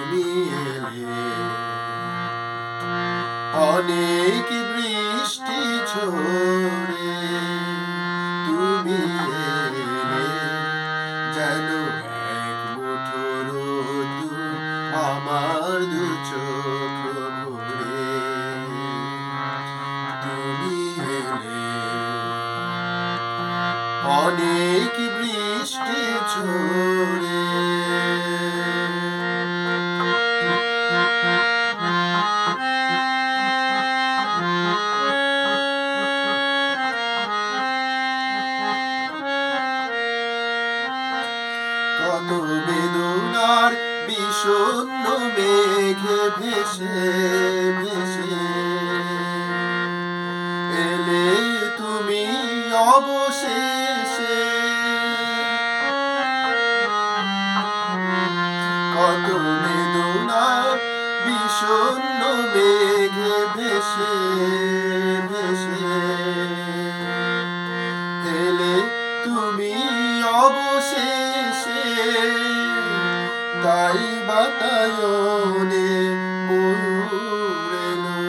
তুমি এলে অনেক বৃষ্টি ঝরে, তুমি এলে যেন এক মুঠো রোদ্দুর আমার দু চোখ ভরে। তুমি এলে অনেক বৃষ্টি ঝরে। কত বেদনার বিষণ্ণ মেঘে ভেসে ভেসে এলে তুমি অবশেষে। কত বেদনার বিষণ্ণ মেঘে ভেসে ভেসে এলে তুমি অবশেষে। তাই বাতায়নে ময়ূর এলো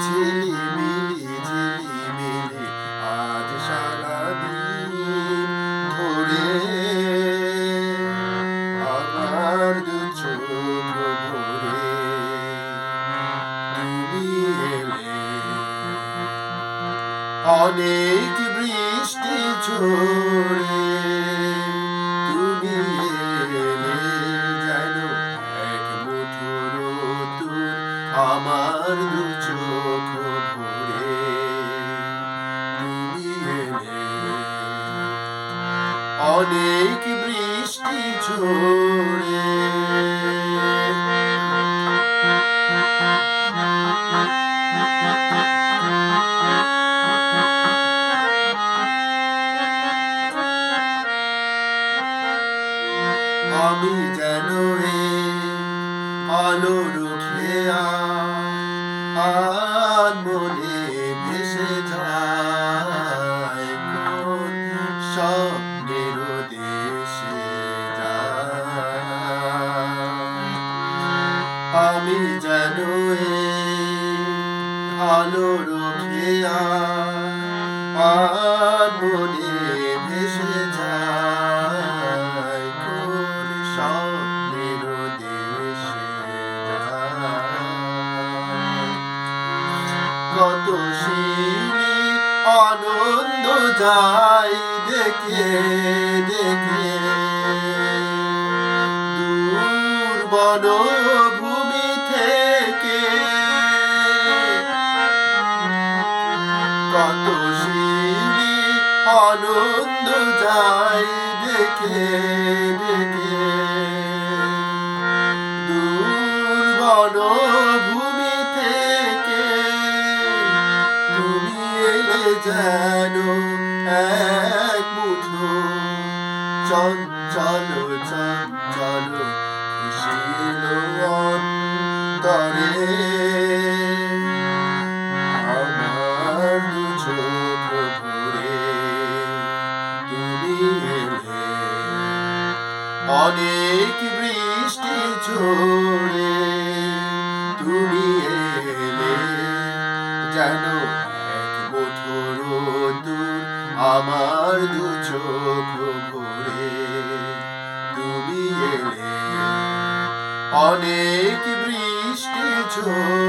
ঝিলিমিলি ঝিলিমিলি আজ সারাদিন ধরে আমার দু চোখ ভরে। তুমি এলে অনেক বৃষ্টি ঝরে, তুমি এলে যেন এক মুঠো রোদ্দুর আমার দু চোখ ভরে। তুমি এলে অনেক বৃষ্টি ঝরে। আমি যেন আলোর খেয়া আর মনে ভেসে যায় কোন স্বপ্নের দেশে যায়। আমি যেন আলোর খেয়া আর মনে ভেসে যায় কোন স্বপ্নের দেশে যায়। কত শিরি আনন্দ যায় দেখে দেখে দূর বনভূমি থেকে। কত শিরি আনন্দ যায় দেখে দেখে দূর বনভূমি থেকে। তুমি এলে যেন এক মুঠো চঞ্চল চঞ্চল খুশি এলো অন্তরে। আমার দু চোখ ভরে তুমি এলে অনেক বৃষ্টি ঝরে। তুমি এলে যেন এক মুঠো রোদ্দুর আমার দু চোখ ভরে। তুমি এলে অনেক বৃষ্টি ঝরে।